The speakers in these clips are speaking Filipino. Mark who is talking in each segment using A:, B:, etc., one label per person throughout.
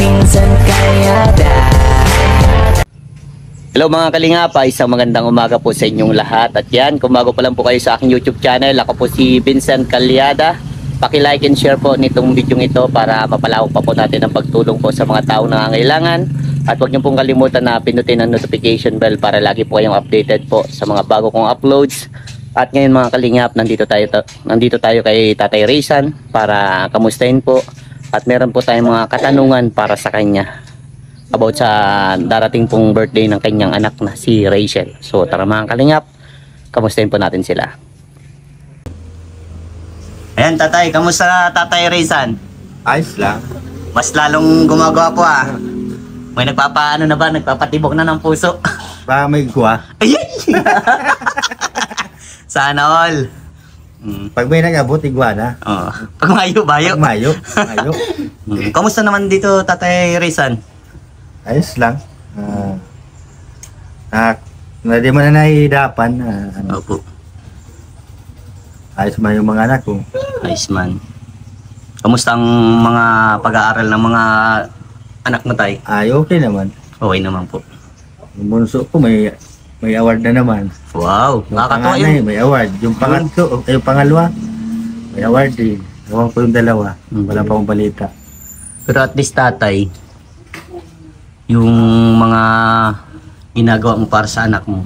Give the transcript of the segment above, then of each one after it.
A: Vincent Calyada.
B: Hello mga kalingap, isang magandang umaga po sa inyong lahat. At yan, kung bago pa lang po kayo sa aking YouTube channel, ako po si Vincent Calyada. Paki-like and share po nitong video ito para mapalawak pa po natin ang pagtulong po sa mga taong nangangailangan. At huwag niyo pong kalimutan na pinutin ang notification bell para lagi po kayong updated po sa mga bago kong uploads. At ngayon mga kalingap, nandito tayo kay Tatay Raysan para kamustahin po. At meron po tayong mga katanungan para sa kanya about sa darating pong birthday ng kanyang anak na si Rachel. So tara mga kalingap, kamustahin po natin sila. Ayan tatay, kamusta Tatay Raysan?
C: Ayos lang.
B: Mas lalong gumagawa po ah. May nagpapaano na ba? Nagpapatibok na ng puso?
C: Baka may guwa.
B: Ayay! Sana all.
C: Pag may nag-abot, igwa na.
B: Oh. Pag mayo, bayo.
C: Pag mayo, mayo.
B: Kamusta naman dito Tatay Raysan?
C: Ayos lang. Hindi mo na nahihidapan.
B: Opo.
C: Ayos man yung mga anak ko.
B: Ayos man. Kamusta ang mga pag-aaral ng mga anak mo tay?
C: Ay, okay naman.
B: Okay naman po.
C: Yung bunso ko may award na naman.
B: Wow,
C: Yung
B: nakakatuwa
C: panganay,
B: yun.
C: may award. Yung pangatlo, yung pangalawa, may award din. Ewan ko yung dalawa. Wala pa akong balita.
B: Pero at least tatay, yung mga ginagawa mo para sa anak mo,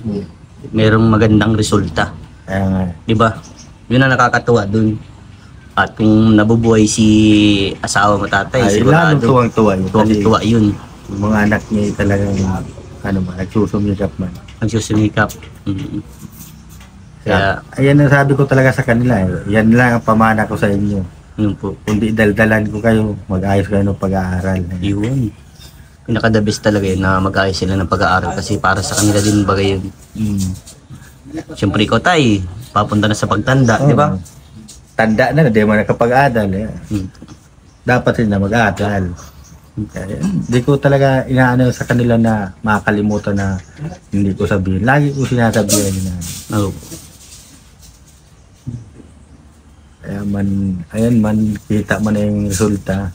B: merong magandang resulta.
C: Kaya nga.
B: Di ba? Yun ang nakakatuwa dun. At kung nabubuhay si asawa mo tatay,
C: Ay, lalong
B: sigurado,
C: tuwang-tuwa yun. Kasi
B: tuwang-tuwa yun.
C: yung mga anak niya talagang nagsusumikap man.
B: Nagsusumikap. Kaya,
C: Ayan ang sabi ko talaga sa kanila. Yan lang ang pamana ko sa inyo.
B: yun po.
C: Kundi daldalan ko kayo, mag-ayos kayo ng pag-aaral.
B: Yun. Pinaka-the best talaga yun na mag-ayos sila ng pag-aaral kasi para sa kanila din bagay yun. Siyempre ikaw tay, papunta na sa pagtanda, di ba?
C: Tanda na, di mo nakapag-aral. Dapat sila mag-aaral. Kaya, di ko talaga inaano sa kanila na makakalimutan na hindi ko sabihin. Lagi ko sinasabihan yun na.
B: Oo.
C: Kaya ayan man, kita man na yung resulta.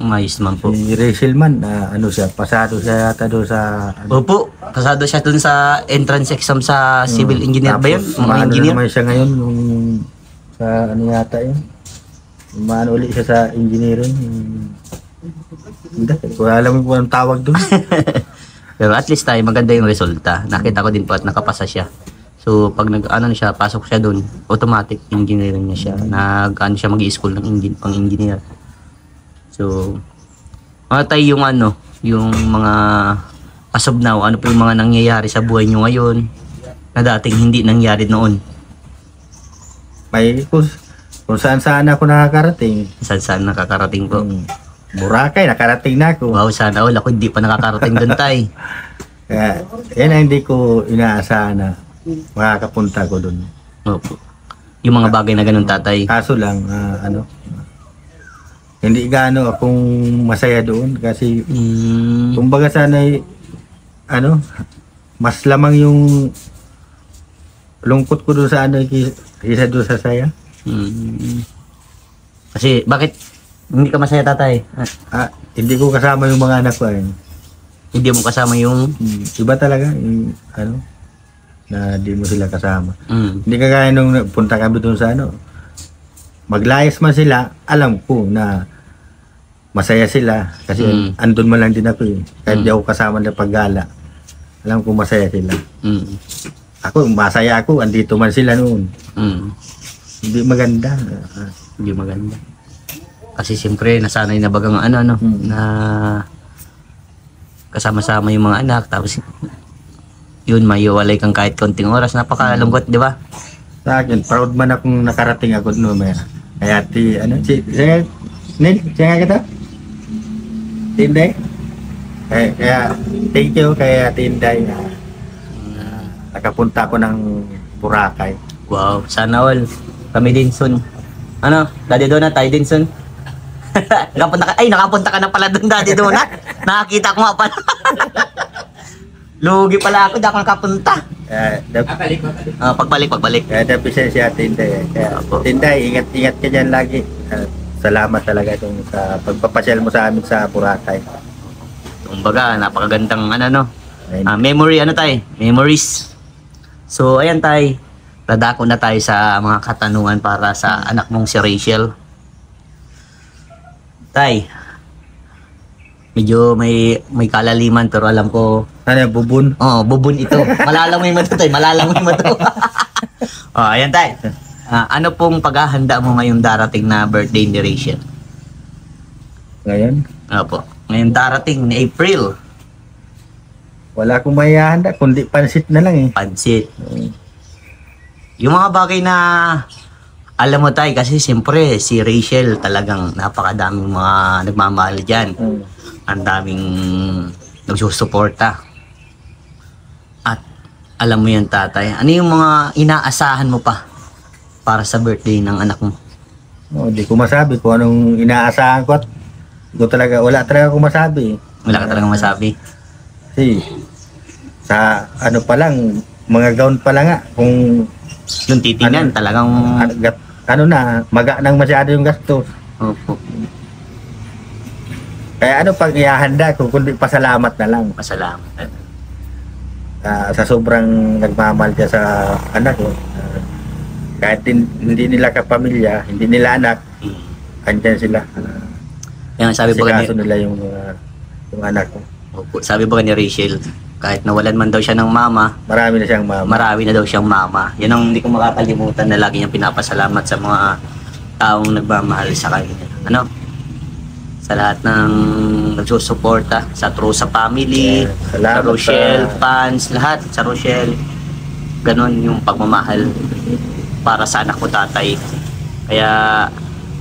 B: Mayos man po.
C: Si Rachel man, pasado siya yata doon sa...
B: Opo, pasado siya dun sa entrance exam sa civil engineer ba yun?
C: Tapos,
B: Mga
C: maano
B: engineer?
C: naman siya ngayon, yung sa ano yata yun. Maano ulit siya sa engineering. Hindi, ko alam kung anong tawag doon.
B: Pero at least tayo, maganda yung resulta. Nakita ko din po at nakapasa siya. So, pag siya, pasok siya dun, automatic engineering niya siya. Siya mag-i-school ng pang-engineer. So, mga tayo yung mga as of now, ano po yung mga nangyayari sa buhay nyo ngayon na dating hindi nangyari noon?
C: May kung saan ako nakakarating.
B: Saan nakakarating po?
C: Boracay, nakarating na ako.
B: Wow, sana all. Ako hindi pa nakakarating doon tay.
C: Kaya, yan ang hindi ko inaasahan na makakapunta ko doon.
B: Opo. Yung mga bagay na ganun tatay.
C: Kaso lang, hindi gaano akong masaya doon kasi kumbaga sana'y mas lamang yung lungkot ko doon sa kaysa doon sa saya.
B: Kasi bakit hindi ka masaya tatay?
C: Hindi ko kasama yung mga anak ko
B: Hindi mo kasama yung
C: iba talaga yung na di mo sila kasama. Hindi kagaya nung punta kami doon sa maglayas man sila, alam ko na masaya sila kasi andun man lang din ako kahit di ako kasama na paggala, alam ko masaya sila. Ako masaya ako, andito man sila noon. Hindi maganda.
B: Hindi maganda kasi siyempre nasanay na bagang na kasama-sama yung mga anak tapos yun maiwalay kang kahit konting oras, napakalungkot di ba?
C: Sa akin, proud man akong nakarating ako noon. Kaya Nil, siya kita? Tinday? Kaya, thank you kaya Tinday. Nakapunta ko ng Boracay.
B: Wow, sana all. Kami din soon. Daddy Donut, tayo din soon. Nakapunta ka na pala doon, Daddy Donut. Nakakita ko nga pala. Lugi pala ako, di ako nakapunta. Pagbalik.
C: Kaya dapat siya Tinday. Kaya, Tinday, ingat ka dyan lagi. Salamat talaga itong sa pagpapasyal mo sa amin sa Boracay.
B: Kumbaga, napakagandang memory, memories. So, ayan tay, dadako na tayo sa mga katanungan para sa anak mong si Rachel. Tay, medyo may kalaliman pero alam ko.
C: Ano yan, bubun?
B: Bubun ito. Malalangoy mo ito tay, malalangoy mo ito. Ayan tay. Ano pong paghahanda mo ngayong darating na birthday ni Rachel?
C: Ngayon?
B: Opo. Ngayong darating ni April.
C: Wala akong mayahanda, kundi pansit na lang eh.
B: Pansit. Yung mga bagay na alam mo tay, kasi siyempre si Rachel talagang napakadaming mga nagmamahal dyan. Ang daming nagsusuporta. At alam mo yan tatay, ano yung mga inaasahan mo pa para sa birthday ng anak mo?
C: Di ko masabi kung anong inaasahan ko at wala talaga akong masabi.
B: Wala ka talagang masabi?
C: Kasi sa ano pa lang, mga gown pa lang nga, kung
B: yung titingnan talagang
C: maga nang masyado yung gasto.
B: Opo.
C: Kaya pag ihahanda ko, kundi pasalamat na lang.
B: Pasalamat.
C: Sa sobrang nagmamahal ka sa anak ko. Kahit hindi nila kapamilya, hindi nila anak, andyan sila.
B: Yan, sabi ba
C: kaso nila yung anak ko.
B: Opo, sabi ba ni Rachel, kahit nawalan man daw siya ng mama,
C: marami na siyang mama.
B: Marami na daw siyang mama. Yan ang hindi ko makakalimutan na lagi niyang pinapasalamat sa mga taong nagmamahal sa kanya. Sa lahat ng nagsusuporta, sa True sa family, sa Rochelle, fans, lahat sa Rochelle. Ganon yung pagmamahal para sa anak ko tatay. Kaya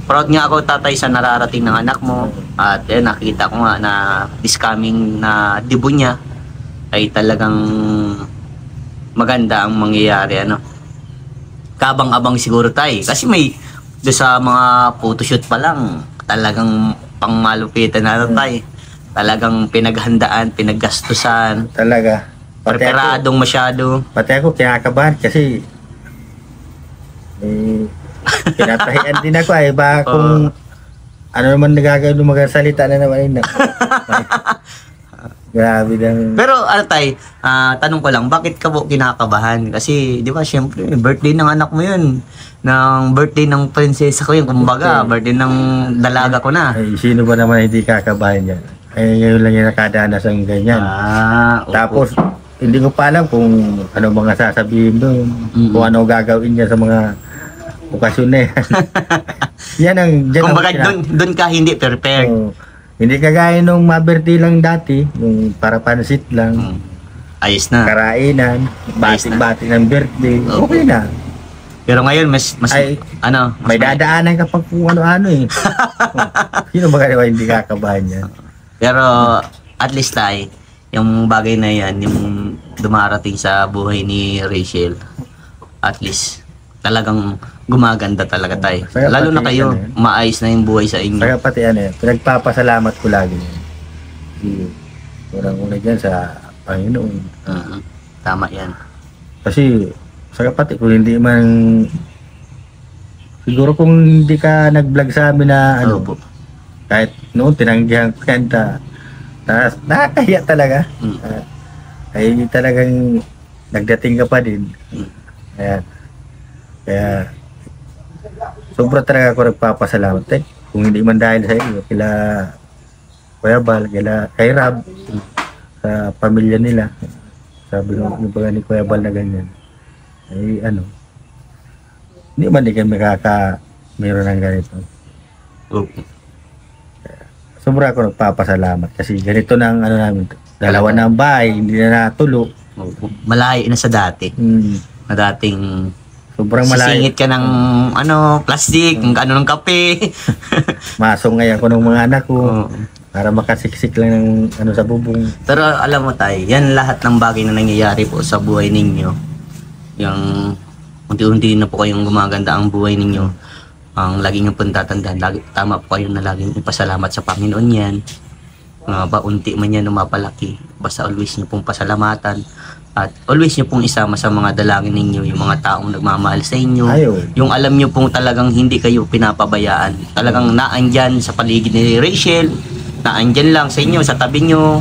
B: proud nga ako tatay sa nararating ng anak mo. At nakita ko nga na this coming na debut niya ay talagang maganda ang mangyayari. Kabang-abang siguro tayo. Kasi may doon sa mga photoshoot pa lang, talagang pangmalupitan na tayo. Talagang pinaghandaan, pinaggastusan.
C: Talaga.
B: Preparadong masyado.
C: Pati ako kinakabahan kasi pinatahian din ako baka kung ano naman nagagawin ng mga salita na naman grabe lang.
B: Pero tay, tanong ko lang, bakit ka po kinakabahan? Kasi di ba syempre birthday ng anak mo yun, ng birthday ng prinsesa ko yun, kumbaga birthday ng dalaga ko na.
C: Sino ba naman hindi kakabahan yan? Ngayon lang yung nakadanas ang ganyan. Tapos hindi ko pa alam kung ano mga sasabihin doon, kung ano gagawin niya sa mga okasyon na yan. Yan ang
B: kumbaga doon ka hindi prepared.
C: Hindi kagaya nung ma-birthday lang dati, yung para pansit lang.
B: Ayos na.
C: Karainan, bati ng birthday, okay na.
B: Pero ngayon mas
C: may dadaanan ka pag kung ano-ano eh. Sino ba kaya hindi kakabahan yan?
B: Pero at least yung bagay na yan, yung dumarating sa buhay ni Rachel, at least talagang gumaganda talaga tayo. Lalo na kayo, maayos na yung buhay sa inyo.
C: Kaya pati pinagpapasalamat ko lagi. Unang-una dyan sa Panginoon.
B: Tama yan.
C: Kasi, sa kapatid, kung hindi man, siguro kung hindi ka nag-vlog sa amin na kahit noon tinanggihan ko kanta, nakakahiya talaga. Ay talagang nagdating ka pa din. Kaya sobra talaga ako nagpapasalamat. Kung hindi man dahil sa iyo, kila Kuya Bal, kay Rab, sa pamilya nila. Sabi ko, yung baga ni Kuya Bal na ganyan. Ay hindi man din kami meron ng ganito. Sobra ako nagpapasalamat kasi ganito na ang namin. Dalawa na ang bahay, hindi na natulo.
B: Malayo na sa dati. Na dating
C: sobrang malayo.
B: Sisingit ka ng plastic, ng kape.
C: Masong ngayon ko ng mga anak ko para makasiksik lang ng sa bubong.
B: Pero alam mo tayo, yan lahat ng bagay na nangyayari po sa buhay ninyo. Yung unti-unti na po kayong gumaganda ang buhay ninyo. Ang lagi nyo pong tatandaan, tama po kayo na laging ipasalamat sa Panginoon yan. Unti man yan mapalaki. Basta always nyo pong pasalamatan. At always nyo pong isama sa mga dalangin ninyo, yung mga taong nagmamahal sa inyo. Yung alam nyo pong talagang hindi kayo pinapabayaan. Talagang naandyan sa paligid ni Rachel, naandyan lang sa inyo, sa tabi nyo.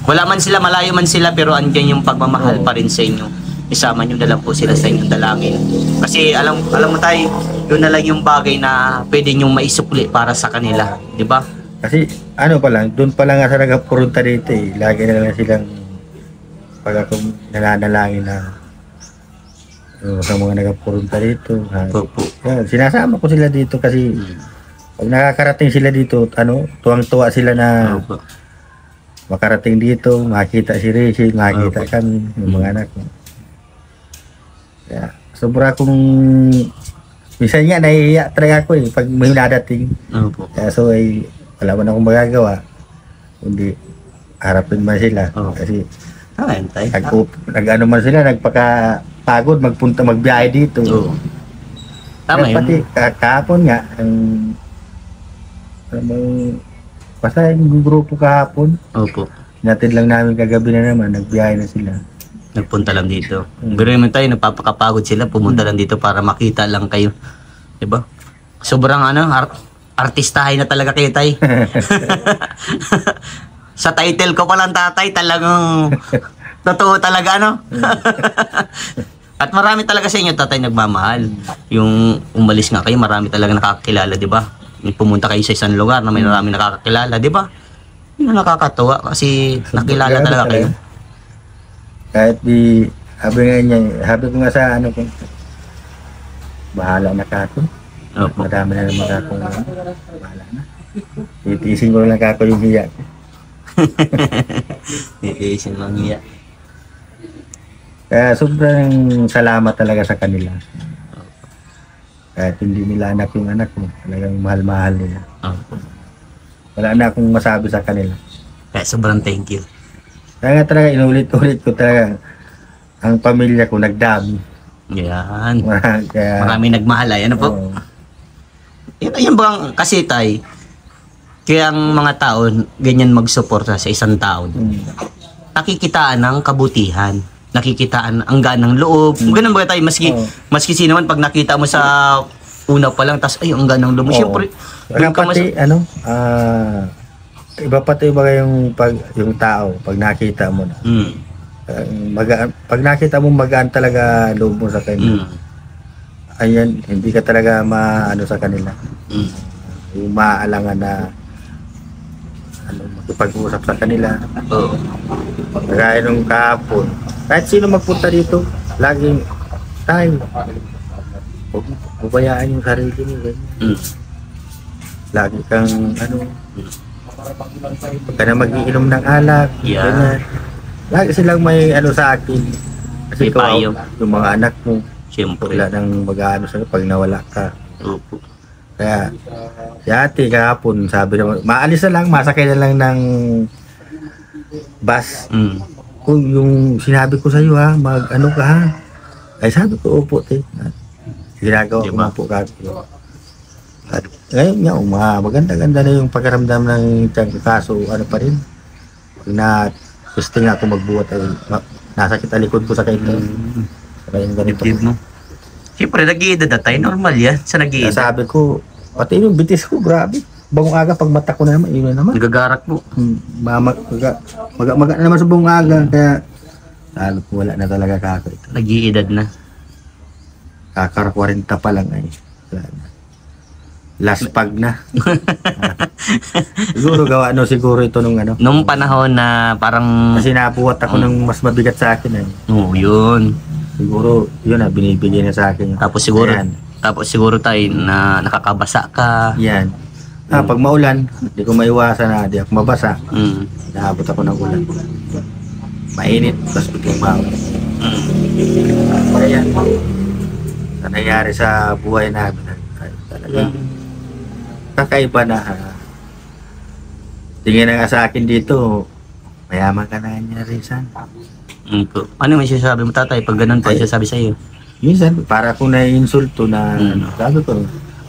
B: Wala man sila, malayo man sila, pero andyan yung pagmamahal pa rin sa inyo. Isama nyo na lang po sila sa inyong dalangin. Kasi alam mo tayo, yun na lang yung bagay na pwede nyong maisukli para sa kanila. Di ba?
C: Kasi ano pa lang, doon pa lang nga sa nagpurunta dito eh. Lagi na lang silang pag akong nananalangin na sa mga nagpurunta dito.
B: Opo.
C: Yan, sinasama ko sila dito kasi pag nakakarating sila dito, tuwang-tuwa sila na
B: Opo.
C: makarating dito, makita si Rachel, makita kami, yung mga anak ko. Kaya, sobra akong minsan nga nahihiya talaga ako eh, pag may nadating.
B: Opo.
C: Kaya so ay wala man akong magagawa, kundi harapin man sila. Kasi
B: Ayan tayo.
C: nag-ano man sila, nagpakapagod, magbiyahe dito.
B: Oo. Tama
C: Kaya pati
B: yun.
C: kahapon nga, basta yung grupo kahapon,
B: Opo.
C: natin lang namin kagabi na naman, nagbiyahe na sila.
B: Nagpunta lang dito. Pero naman tayo, nagpapakapagod sila, pumunta lang dito para makita lang kayo. Diba? Sobrang artistahin na talaga kayo, tay. Sa title ko palang tatay, talagang totoo talaga, ano? At marami talaga sa inyo, tatay, nagmamahal. Yung umalis nga kayo, marami talaga nakakakilala, di ba? Yung pumunta kayo sa isang lugar na may marami nakakakilala, di ba? Yun ang nakakatuwa kasi nakilala talaga kayo.
C: Kahit sabi ko nga sa ano ko, bahala na kako.
B: Opo.
C: Madami na naman kako. Bahala na. Titiisin ko lang kako yung hiya ko.
B: Titiisin lang niya.
C: Kaya sobrang salamat talaga sa kanila. Kahit hindi nila anak yung anak ko, talagang mahal-mahal nila.
B: Opo.
C: Wala na akong masabi sa kanila.
B: Kaya sobrang thank you.
C: Kaya nga talaga inulit-ulit ko talaga ang pamilya ko nagdami.
B: Yan.
C: Kaya,
B: Marami nagmahal ay. Ano po?
C: oo.
B: Yun bang kasi tay, kaya ang mga tao ganyan magsuporta sa isang tao. Nakikitaan ng kabutihan. Nakikitaan ang ganang loob. Ganun ba tayo? Maski sino man pag nakita mo sa una pa lang, tas ay ang ganang loob.
C: Oo.
B: Siyempre,
C: Wala pati, iba pati ba yung tao, pag nakita mo na. Pag nakita mo magaan talaga loob mo sa kanila. Ayan, hindi ka talaga maano sa kanila. Yung maaalangan na makipag-usap sa kanila.
B: Oo.
C: Kagaya nung kahapon, kahit sino magpunta dito, laging tayo. Huwag mo bubayaan yung sarili mo. Ganyan. Lagi kang huwag ka na mag-iinom ng alak.
B: Yeah.
C: Ganyan. Lagi silang may sa akin. Kasi
B: May payo.
C: yung mga anak mo,
B: Siyempre.
C: wala nang mag-ano sa'yo pag nawala ka.
B: Opo.
C: Kaya, si ate kahapon, sabi naman, maalis na lang, masakay na lang ng bus. Kung yung sinabi ko sa'yo ha, mag-ano ka ha. Ay sabi ko, opo te. Ginagawa ko
B: Diba?
C: po ka. At ngayon nga, maganda-ganda na yung pagkaramdam ng tiyan ko. Kaso ano pa rin, pag gusto nga ako magbuhat ay nasakit ang likod ko sa kailan. Kaya yung ganito.
B: Dibdib mo. Siyempre, nag-iedad na tayo. Normal yan. Sa
C: Kaya
B: nag-iedad.
C: sabi ko, pati yung bitis ko, grabe. Bagong aga, pag mata ko na naman, yun na naman.
B: Nagagarak mo.
C: Maga na naman sa buong aga. Kaya sabi ko, wala na talaga kako ito.
B: Nag-iedad na.
C: Kakar 40 pa lang ay. Wala na. Last pag na. Siguro siguro ito nung ano.
B: Nung panahon na parang...
C: Kasi nabuhat ako ng mas mabigat sa akin eh.
B: Oo, yun.
C: Siguro, yun na, binibigay na sa akin.
B: Tapos siguro,
C: Ayan.
B: tayo na nakakabasa ka.
C: Yan. Pag maulan, hindi ko maiwasan na, di ako mabasa. Naabot ako ng ulan. Mainit, tapos biglang bawal. Kaya yan. Sa nangyari sa buhay namin, talagang kakaiba na. Tingin na nga sa akin dito, mayaman ka na niya, Rizan.
B: Ano may sinasabi mo, tatay? Pag ganun po, sinasabi sa iyo?
C: Minsan, para akong naiinsulto na, sabi ko,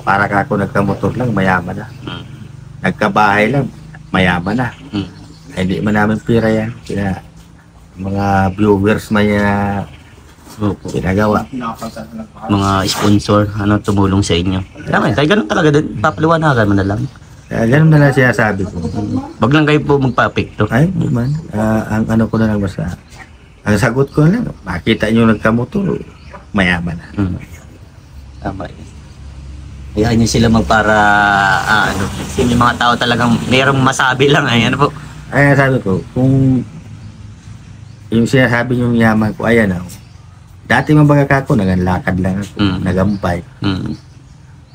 C: para ka ako nagkamotor lang, mayaman na. Nagkabahay lang, mayaman na. Hindi man namin pira yan. Kaya, mga viewers man yan ginagawa.
B: Mga sponsor, tumulong sa inyo. Tama, tayo ganun talaga din. Papaliwanagan mo na lang.
C: Kaya ganun na lang sinasabi ko.
D: Wag lang kayo po magpa-apekto.
C: Ay, di man. Ang ano ko na lang basta, ang sagot ko na lang, makita nyo nagkamotor, mayaman na.
D: Tama yun. Hayaan nyo sila magpara, ano, kasi yung mga tao talagang mayroong masabi lang, ay ano po.
C: Ay, sabi ko, kung yung sinasabi yung yaman ko, ayan ako. Dati mabaga ako, naganlakad lang ako, nagampay.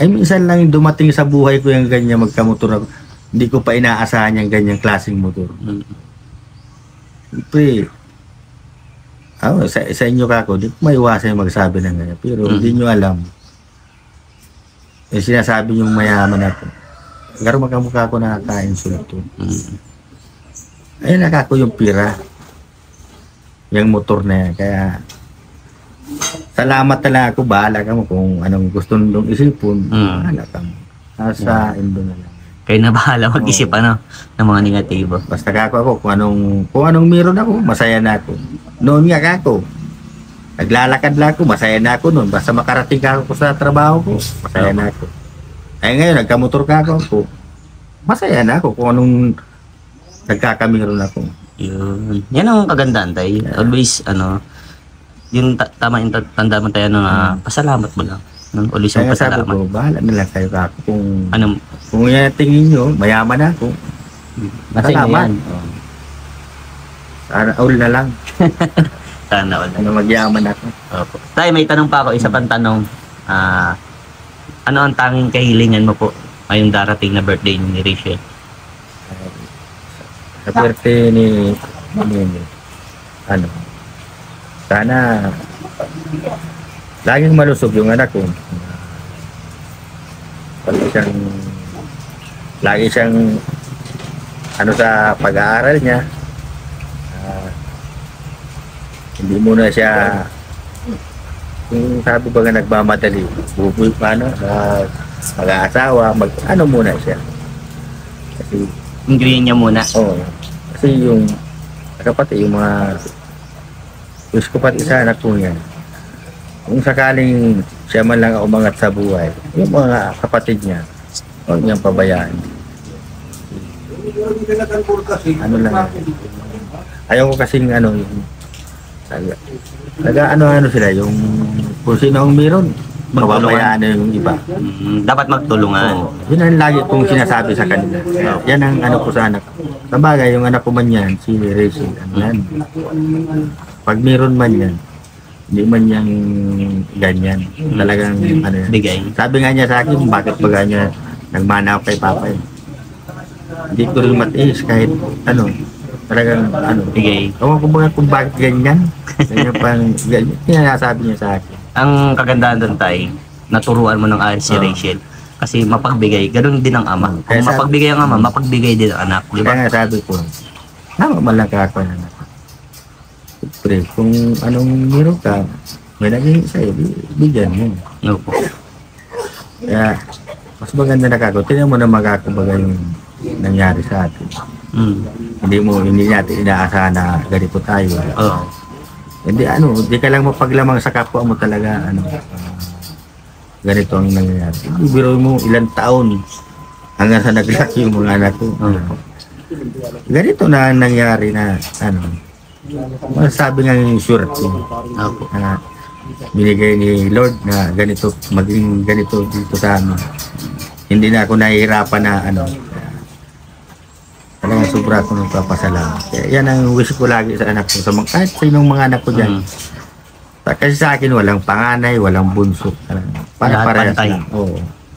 C: Ay, minsan lang yung dumating sa buhay ko yung ganyan magkamotor ako. Hindi ko pa inaasahan yung ganyang klaseng motor. Siyempre, sa inyo kako, di ko maiwasan yung magsabi ng ganyan. Pero hindi nyo alam. Yung sinasabi yung mayaman ako. Garo magkamukha ko nakaka-insulto. Ay, nakako yung pira. Yung motor na yan. Kaya, salamat talaga ako. Bahala ka mo kung anong gusto nung isipon. Bahala ka mo. Nasa indo na lang.
D: Kayo na bahala mag-isip ano, ng mga negatibo.
C: Basta kako ako, kung anong meron ako, masaya na ako. Noon nga kako, naglalakad lang ako, masaya na ako noon. Basta makarating ka ako sa trabaho ko, masaya na ako. Ay ngayon, nagkamotor ka ako, masaya na ako kung anong nagkakamiron ako.
D: Yun. Yan ang kagandahan tayo. Always, ano, yung tama yung tanda mo tayo na pasalamat mo lang. Always yung
C: Kaya sabi
D: pasalamat.
C: ko, bahala na lang kayo kako.
D: Ano,
C: Kung tingin nyo, mayaman ako.
B: Masaya
C: Salamat.
B: yan.
C: Sana all na lang.
D: sana all.
C: Ano magyaman ako.
D: Opo. Tay, may tanong pa ako, isa pang tanong. Ano ang tanging kahilingan mo po ngayong darating na birthday ni Rachel?
C: Sa birthday ni sana laging malusog yung anak ko. Lagi siyang sa pag-aaral niya. Hindi muna siya kung sabi ba nga nagmamadali, bubuy mag-aasawa, muna siya. Kasi
D: Ingredient niya muna.
C: kasi yung kapatid, yung mga wish ko pati sa anak ko niya, kung sakaling siya man lang umangat sa buhay, yung mga kapatid niya, huwag niyang pabayaan. Ano lang, ayaw ko kasing yung sila, yung kung sino ang meron, mababayaan na yung iba.
D: Dapat magtulungan.
C: Yun ang lagi kong sinasabi sa kanila. Yan ang ko sa anak ko. Sabagay, yung anak ko man yan, si Rachel, yan. Pag meron man yan, hindi man yang ganyan. Talagang yan.
D: Bigay.
C: Sabi nga niya sa akin, bakit ba ganyan nagmana ako kay Papa eh. Hindi ko rin matiis kahit talagang
D: Bigay.
C: Ewan ko ba kung bakit ganyan. Ganyan pang ganyan. Sinasabi niya sa akin.
D: Ang kagandahan doon tayo, naturuan mo ng ayos si Rachel. Kasi mapagbigay, ganoon din ang ama. Kung mapagbigay ang ama, mapagbigay din ang anak. Di ba?
C: Kaya nga sabi ko, tama man lang kako na anak. Siyempre, kung anong meron ka, may naging sa'yo, bigyan mo.
D: Opo.
C: Kaya, mas maganda na kako. Tingnan mo na magkakabaga yung nangyari sa atin. Hindi natin inaasahan na ganito tayo.
D: Oo.
C: Hindi ka lang mapaglamang sa kapwa mo talaga ganito ang nangyayari. Ibiro mo ilang taon hanggang sa naglaki yung mga anak ko. Ganito na nangyari na masasabi nga yung surety na binigay ni Lord na ganito, maging ganito dito sa amin. Hindi na ako nahihirapan na talagang sobra ako nagpapasalamat. Kaya yan ang wish ko lagi sa anak ko. Kahit sa inong mga anak ko dyan. Kasi sa akin walang panganay, walang bunso. Para-parehas lang. Oo.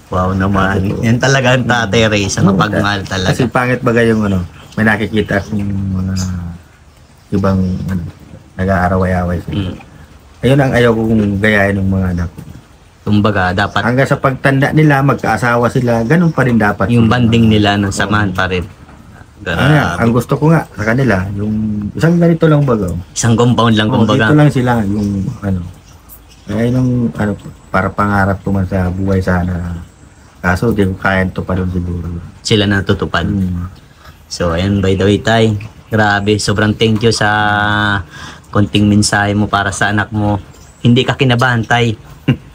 D: Wow naman. Yan talaga ang Tatay Ray sa mapagmahal talaga.
C: Kasi pangit bagay yung may nakikita akong mga ibang nag-aaraway-away. Ayun ang ayaw kong gayahin ng mga anak ko.
D: Kumbaga, dapat
C: Hanggang sa pagtanda nila, magkaasawa sila, ganun pa rin dapat.
D: yung banding nila ng samahan pa rin.
C: Ang gusto ko nga sa kanila, yung isang ganito lang baga.
D: Isang compound lang kumbaga.
C: Dito lang sila, yung ayun para pangarap ko man sa buhay sana. Kaso di ko kaya ito pa rin siguro.
D: Sila na natutupad. So, ayun, by the way, Tay. Grabe, sobrang thank you sa konting mensahe mo para sa anak mo. Hindi ka kinabahan, Tay.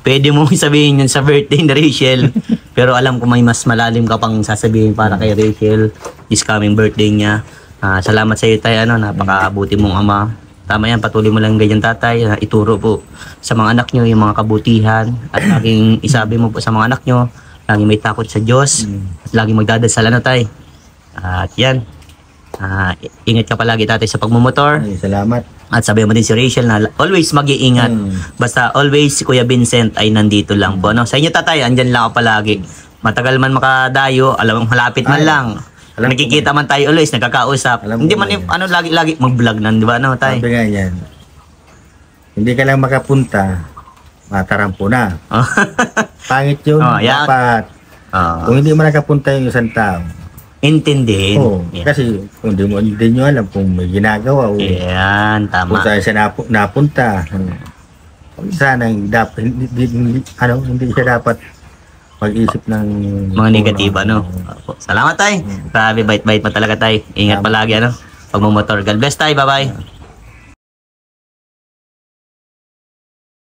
D: Pwede mo sabihin yun sa birthday ni Rachel. Pero alam ko may mas malalim ka pang sasabihin para kay Rachel. This coming birthday niya. Salamat sa iyo tay, napakabuti mong ama. Tama yan, patuloy mo lang ganyan tatay. Ituro po sa mga anak nyo yung mga kabutihan. At laging isabi mo po sa mga anak nyo, laging may takot sa Diyos. At laging magdadasal tay. At yan. Ingat ka palagi tatay sa pagmumotor.
C: Ay, salamat.
D: At sabi mo din si Rachel na always mag-iingat. Basta always si Kuya Vincent ay nandito lang po. Sa inyo tatay, andyan lang ako palagi. Matagal man makadayo, alam mo, malapit man lang. Nakikita man tayo always, nagkakausap. Hindi man lagi mag-vlog nan, di ba tay?
C: Sabi nga yan, hindi ka lang makapunta, matarampo na. Pangit yun, dapat. Kung hindi mo nakapunta yung isang tao,
D: intindihin.
C: Kasi kung hindi nyo alam kung may ginagawa o
D: yan, tama.
C: kung saan siya napunta, sana dapat hindi siya dapat mag-isip ng
D: mga negatiba, Salamat tay. Grabe, bait-bait mo talaga tay. Ingat palagi, pagmumotor. God bless tay, bye-bye.